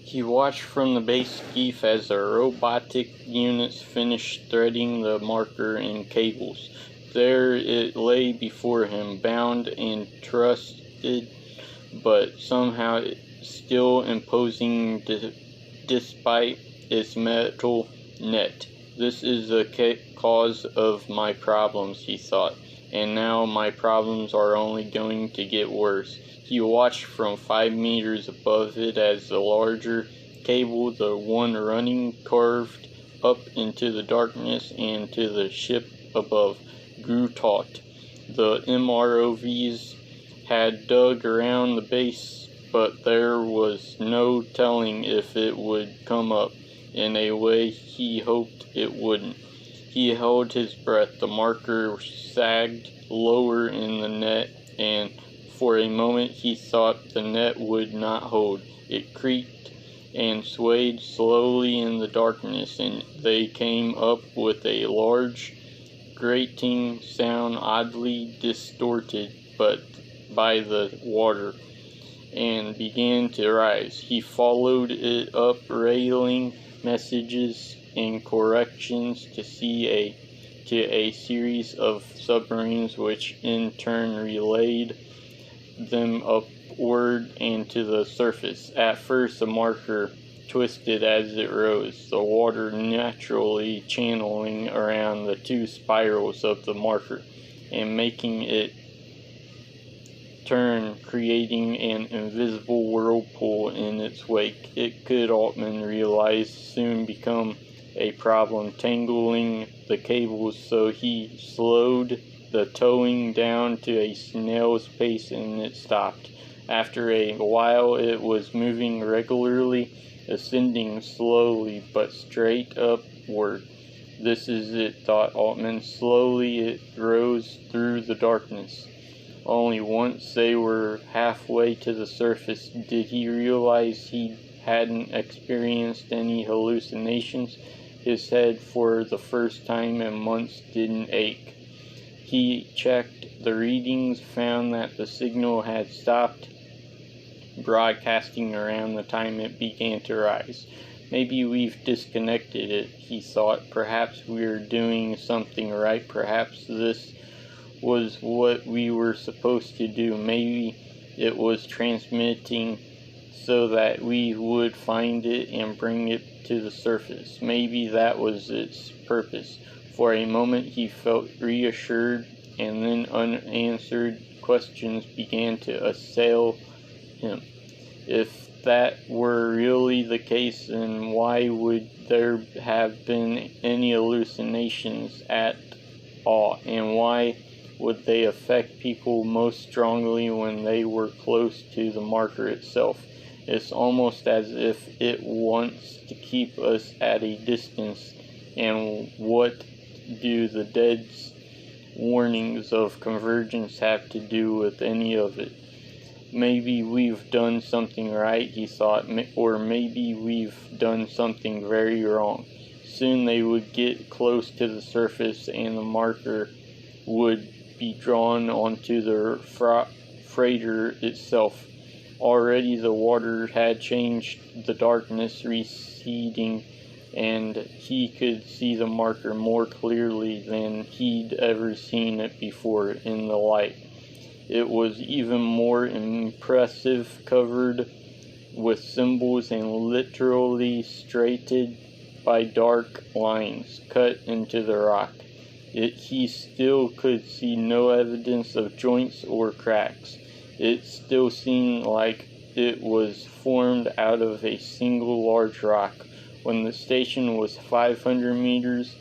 He watched from the base skiff as the robotic units finished threading the marker and cables. There it lay before him, bound and trusted, but somehow still imposing despite its metal net. This is the cause of my problems, he thought, and now my problems are only going to get worse. He watched from 5 meters above it as the larger cable, the one running, carved up into the darkness and to the ship above, grew taut. The MROVs had dug around the base, but there was no telling if it would come up in a way he hoped it wouldn't. He held his breath. The marker sagged lower in the net, and for a moment he thought the net would not hold. It creaked and swayed slowly in the darkness, and they came up with a large, grating sound, oddly distorted by the water, and began to rise. He followed it up, railing messages and corrections to a series of submarines, which in turn relayed them upward and to the surface. At first the marker twisted as it rose, the water naturally channeling around the 2 spirals of the marker and making it turn, creating an invisible whirlpool in its wake. It could, Altman realized, soon become a problem tangling the cables, so he slowed the towing down to a snail's pace, and it stopped. After a while it was moving regularly, ascending slowly but straight upward. This is it, thought Altman. Slowly it rose through the darkness. Only once they were halfway to the surface did he realize he hadn't experienced any hallucinations. His head, for the first time in months, didn't ache. He checked the readings, found that the signal had stopped broadcasting around the time it began to rise. Maybe we've disconnected it, he thought. Perhaps we're doing something right. Perhaps this was what we were supposed to do. Maybe it was transmitting so that we would find it and bring it to the surface. Maybe that was its purpose. For a moment he felt reassured, and then unanswered questions began to assail him. If that were really the case, then why would there have been any hallucinations at all, and why would they affect people most strongly when they were close to the marker itself? It's almost as if it wants to keep us at a distance, and what do the dead's warnings of convergence have to do with any of it? Maybe we've done something right, he thought, or maybe we've done something very wrong. Soon they would get close to the surface, and the marker would be drawn onto the freighter itself. Already the water had changed, the darkness receding, and he could see the marker more clearly than he'd ever seen it before in the light. It was even more impressive, covered with symbols and literally straightened by dark lines cut into the rock. He still could see no evidence of joints or cracks. It still seemed like it was formed out of a single large rock. When the station was 500 meters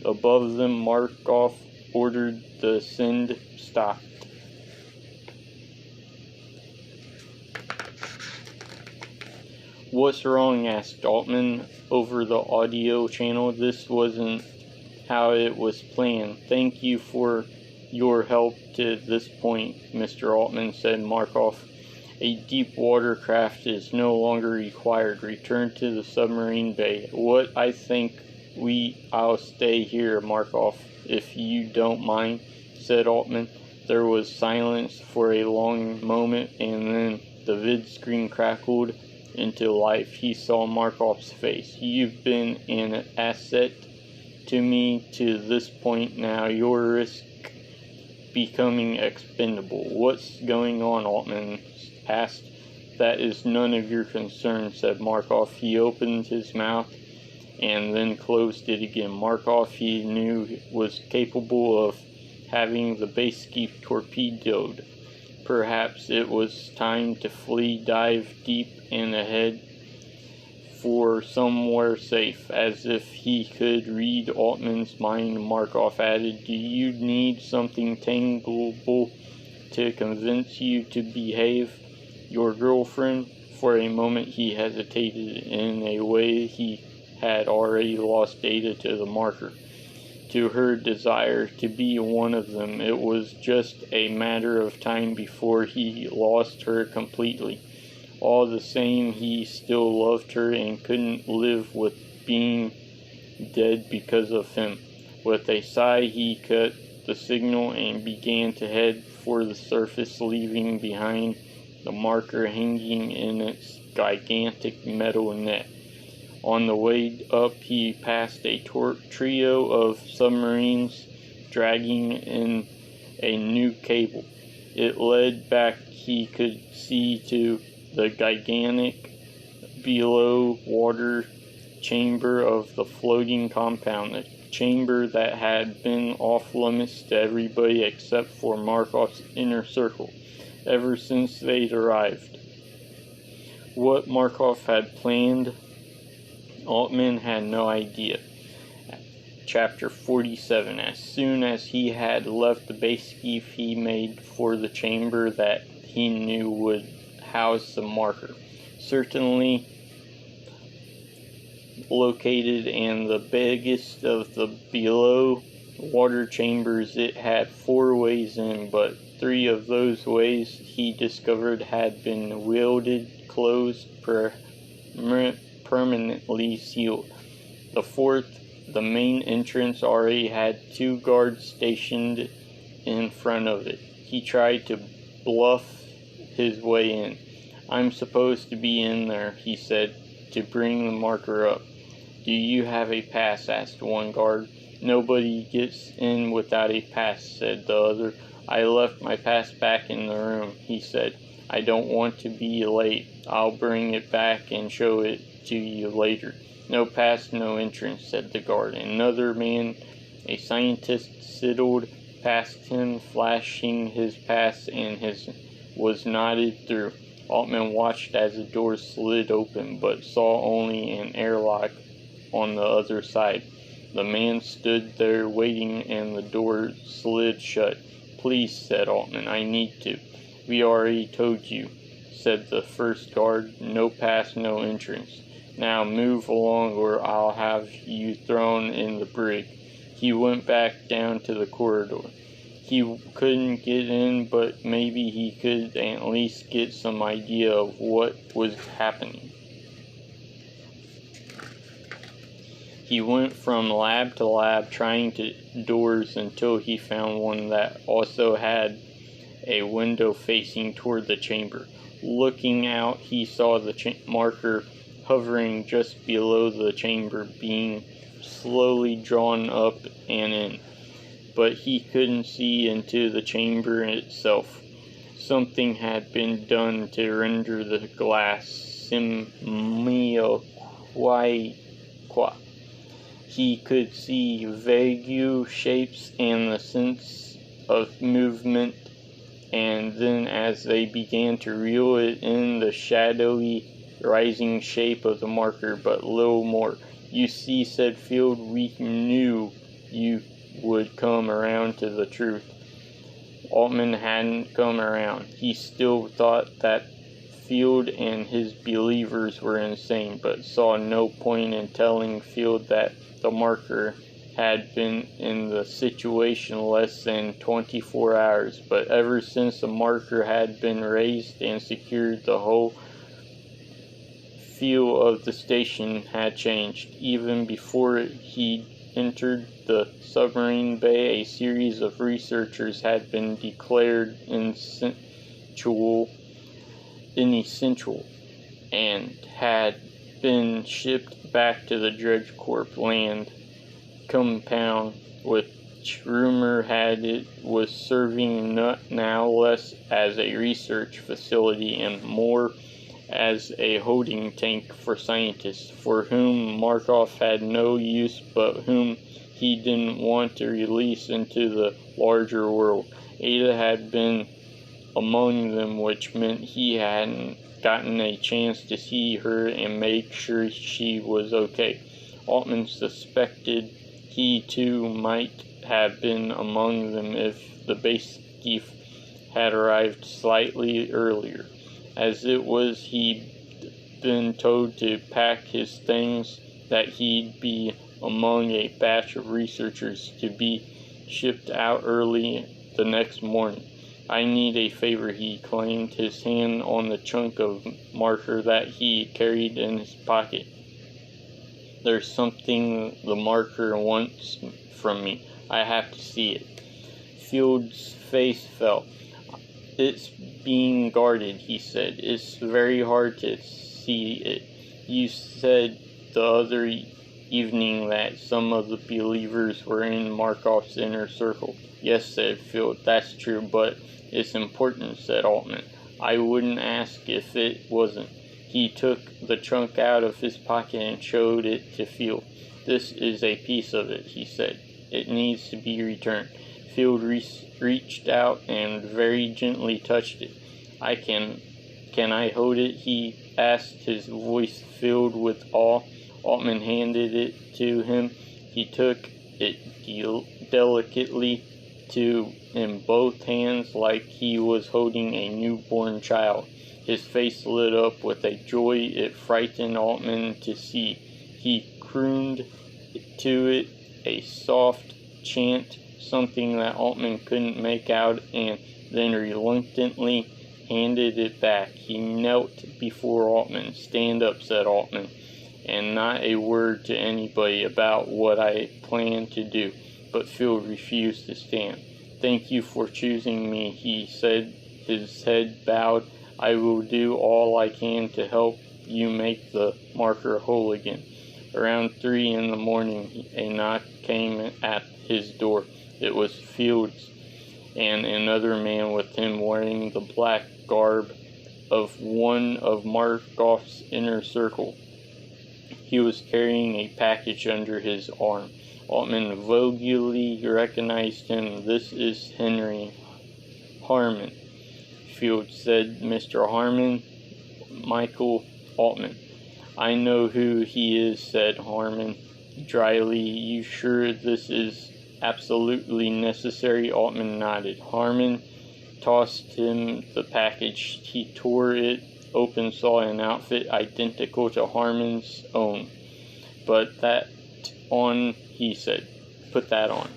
above them, Markov ordered the send stopped. "What's wrong?" asked Altman over the audio channel. "This wasn't how it was planned." "Thank you for your help to this point, Mr. Altman," said Markov. "A deep water craft is no longer required. Return to the submarine bay." "What, I think I'll stay here, Markov, if you don't mind," said Altman. There was silence for a long moment, and then the vid screen crackled, into life, he saw Markov's face. "You've been an asset to me to this point now. Your risk becoming expendable." "What's going on?" Altman asked. "That is none of your concern," said Markov. He opened his mouth and then closed it again. Markov, he knew, was capable of having the base keep torpedoed. Perhaps it was time to flee, dive deep and ahead for somewhere safe. As if he could read Altman's mind, Markov added, "Do you need something tangible to convince you to behave? Your girlfriend?" For a moment he hesitated. In a way, he had already lost data to the marker, to her desire to be one of them. It was just a matter of time before he lost her completely. All the same, he still loved her and couldn't live with being dead because of him. With a sigh, he cut the signal and began to head for the surface, leaving behind the marker hanging in its gigantic metal net. On the way up, he passed a trio of submarines dragging in a new cable. It led back, he could see, to the gigantic below-water chamber of the floating compound, a chamber that had been off-limits to everybody except for Markov's inner circle ever since they'd arrived. What Markov had planned, Altman had no idea. Chapter 47. As soon as he had left the base keep, he made for the chamber that he knew would house the marker. Certainly located and the biggest of the below water chambers, it had 4 ways in, but 3 of those ways, he discovered, had been welded closed, permanently sealed. The 4th, the main entrance, already had 2 guards stationed in front of it. He tried to bluff his way in. "I'm supposed to be in there," he said, to bring the marker up. "Do you have a pass?" asked one guard. "Nobody gets in without a pass," said the other. "I left my pass back in the room," he said. "I don't want to be late. I'll bring it back and show it to you later." "No pass, no entrance," said the guard. Another man, a scientist, sidled past him, flashing his pass, and his was nodded through. Altman watched as the door slid open, but saw only an airlock on the other side. The man stood there waiting, and the door slid shut. "Please," said Altman, "I need to." "We already told you," said the first guard. "No pass, no entrance. Now move along or I'll have you thrown in the brig." He went back down to the corridor. He couldn't get in, but maybe he could at least get some idea of what was happening. He went from lab to lab, trying doors until he found one that also had a window facing toward the chamber. Looking out, he saw the marker hovering just below the chamber, being slowly drawn up and in. But he couldn't see into the chamber itself. Something had been done to render the glass semi-opaque. He could see vague shapes and the sense of movement, and then as they began to reel it in, the shadowy rising shape of the marker, but little more. "You see," said Field, "we knew you would come around to the truth." Altman hadn't come around. He still thought that Field and his believers were insane, but saw no point in telling Field that the marker had been in the situation less than 24 hours. But ever since the marker had been raised and secured, the whole feel of the station had changed. Even before he entered the submarine bay, a series of researchers had been declared inessential, and had been shipped back to the Dredge Corp land compound, which rumor had it was serving now less as a research facility and more as a holding tank for scientists for whom Markov had no use but whom he didn't want to release into the larger world. Ada had been among them, which meant he hadn't gotten a chance to see her and make sure she was okay. Altman suspected he too might have been among them if the base skiff had arrived slightly earlier. As it was, he'd been told to pack his things, that he'd be among a batch of researchers to be shipped out early the next morning. I need a favor, he claimed, his hand on the chunk of marker that he carried in his pocket. There's something the marker wants from me. I have to see it. Field's face fell. It's being guarded, he said. It's very hard to see it. You said the other evening that some of the believers were in Markov's inner circle. Yes, said Field. That's true, but it's important, said Altman. I wouldn't ask if it wasn't. He took the chunk out of his pocket and showed it to Field. This is a piece of it, he said. It needs to be returned. Field reached out and very gently touched it. Can I hold it? He asked, his voice filled with awe. Altman handed it to him. He took it delicately in both hands like he was holding a newborn child. His face lit up with a joy it frightened Altman to see. He crooned to it a soft chant, something that Altman couldn't make out, and then reluctantly handed it back. He knelt before Altman. Stand up, said Altman, and not a word to anybody about what I plan to do. But Field refused to stand. Thank you for choosing me, he said, his head bowed. I will do all I can to help you make the marker whole again. Around 3 in the morning, a knock came at his door. It was Fields, and another man with him wearing the black garb of one of Markov's inner circle. He was carrying a package under his arm. Altman vaguely recognized him. This is Henry Harmon, Field said. Mr. Harmon? Michael Altman. I know who he is, said Harmon dryly. You sure this is absolutely necessary? Altman nodded. Harmon tossed him the package. He tore it open, saw an outfit identical to Harmon's own. But that on, he said. Put that on.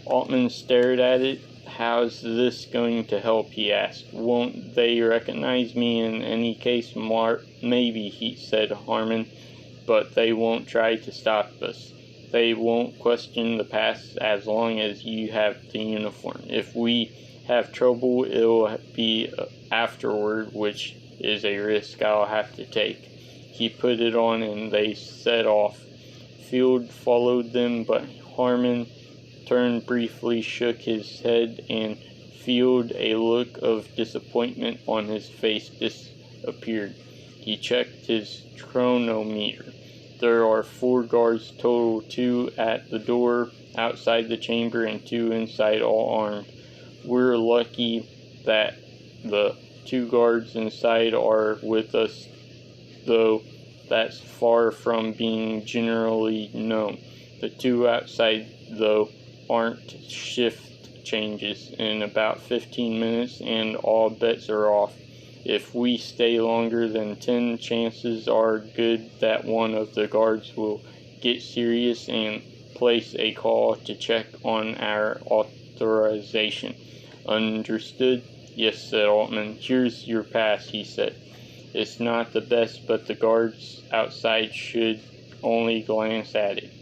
Altman stared at it. How's this going to help, he asked. Won't they recognize me in any case? Maybe, he said Harmon, but they won't try to stop us. They won't question the past as long as you have the uniform. If we have trouble, it'll be afterward, which is a risk I'll have to take. He put it on and they set off. Field followed them, but Harmon turned briefly, shook his head, and Field, a look of disappointment on his face, disappeared. He checked his chronometer. There are 4 guards total, 2 at the door outside the chamber and 2 inside, all armed. We're lucky that the 2 guards inside are with us, though that's far from being generally known. The 2 outside, though, aren't. Shift changes in about 15 minutes and all bets are off. If we stay longer than 10, chances are good that one of the guards will get serious and place a call to check on our authorization. Understood? Yes, said Altman. Here's your pass, he said. It's not the best, but the guards outside should only glance at it.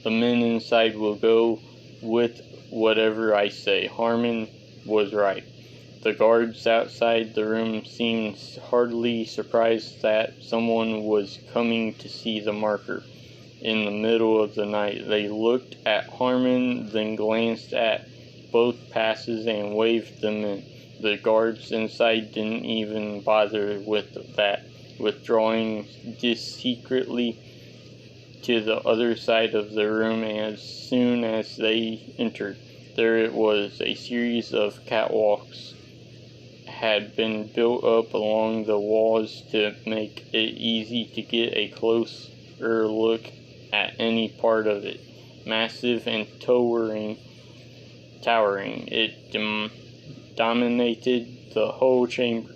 The men inside will go with whatever I say. Harmon was right. The guards outside the room seemed hardly surprised that someone was coming to see the marker. In the middle of the night, they looked at Harmon, then glanced at both passes and waved them in. The guards inside didn't even bother with that, withdrawing discreetly to the other side of the room. As soon as they entered, there it was. A series of catwalks had been built up along the walls to make it easy to get a closer look at any part of it. Massive and towering, it dominated the whole chamber.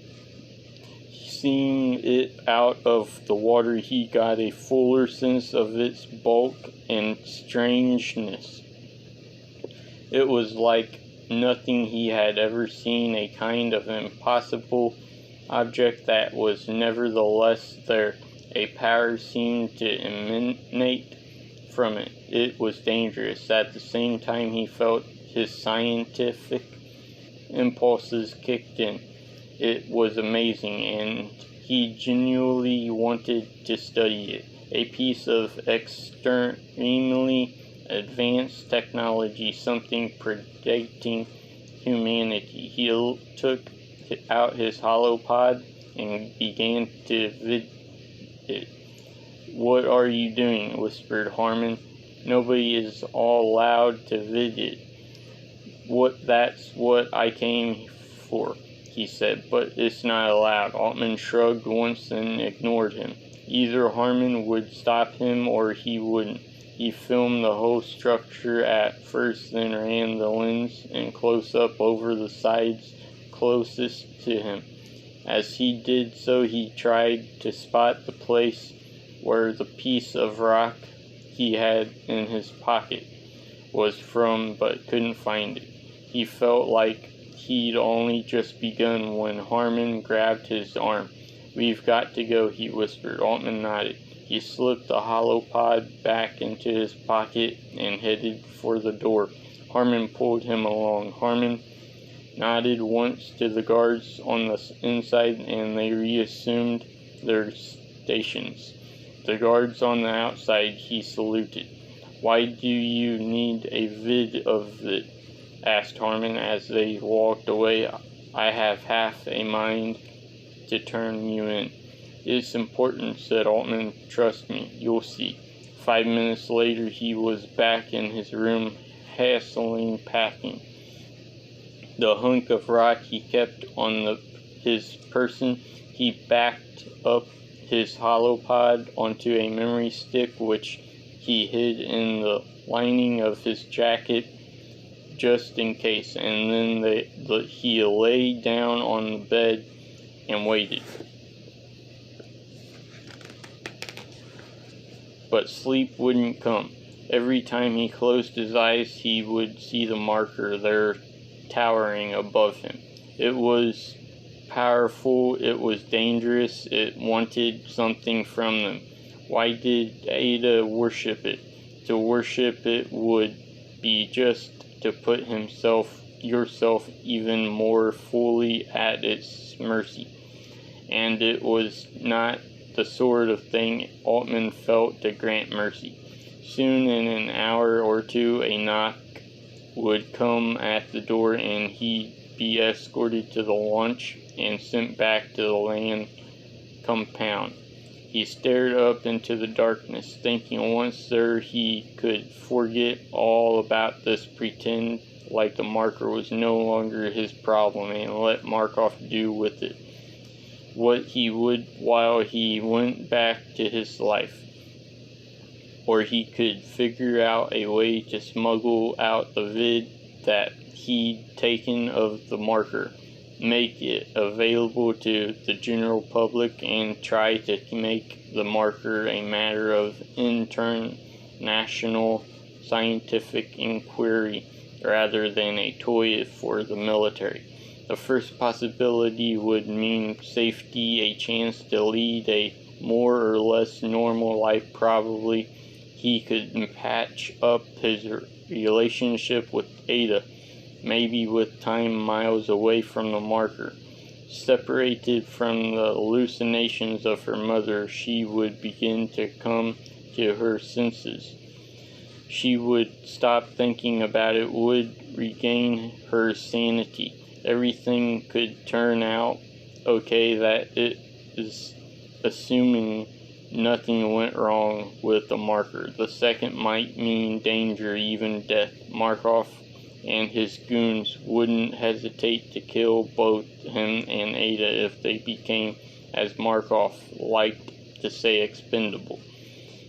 Seeing it out of the water, he got a fuller sense of its bulk and strangeness. It was like nothing he had ever seen, a kind of impossible object that was nevertheless there. A power seemed to emanate from it. It was dangerous. At the same time, he felt his scientific impulses kicked in. It was amazing, and he genuinely wanted to study it. A piece of extremely advanced technology, something predating humanity. He took out his holopod and began to vid it. "What are you doing?" whispered Harmon. "Nobody is allowed to vid it." That's what I came for," he said, "but it's not allowed." Altman shrugged once and ignored him. Either Harmon would stop him or he wouldn't. He filmed the whole structure at first, then ran the lens in close-up over the sides closest to him. As he did so, he tried to spot the place where the piece of rock he had in his pocket was from, but couldn't find it. He felt like he'd only just begun when Harmon grabbed his arm. "We've got to go," he whispered. Altman nodded. He slipped the holopod back into his pocket and headed for the door. Harmon pulled him along. Harmon nodded once to the guards on the inside, and they reassumed their stations. The guards on the outside, he saluted. "Why do you need a vid of it?" asked Harmon as they walked away. "I have half a mind to turn you in." "It's important," said Altman. "Trust me, you'll see." 5 minutes later, he was back in his room, hastily packing. The hunk of rock he kept on his person. He backed up his holopod onto a memory stick, which he hid in the lining of his jacket just in case, and then he lay down on the bed and waited. But sleep wouldn't come. Every time he closed his eyes, he would see the marker there towering above him. It was powerful, it was dangerous, it wanted something from them. Why did Ada worship it? To worship it would be just to put yourself even more fully at its mercy. And it was not the sort of thing Altman felt to grant mercy. Soon, in an hour or two, a knock would come at the door, and he'd be escorted to the launch and sent back to the land compound. He stared up into the darkness, thinking once there he could forget all about this, pretend like the marker was no longer his problem, and let Markov do with it what he would while he went back to his life. Or he could figure out a way to smuggle out the vid that he'd taken of the marker, make it available to the general public, and try to make the marker a matter of international scientific inquiry rather than a toy for the military. The first possibility would mean safety, a chance to lead a more or less normal life. Probably he could patch up his relationship with Ada. maybe with time miles away from the marker. Separated from the hallucinations of her mother, she would begin to come to her senses. She would stop thinking about it, would regain her sanity. Everything could turn out okay, that it is assuming nothing went wrong with the marker. The second might mean danger, even death. Markov and his goons wouldn't hesitate to kill both him and Ada if they became, as Markov liked to say, expendable.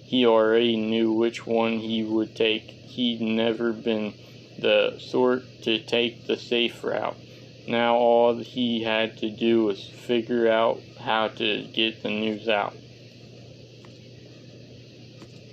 He already knew which one he would take. He'd never been the sort to take the safe route. Now all he had to do was figure out how to get the news out.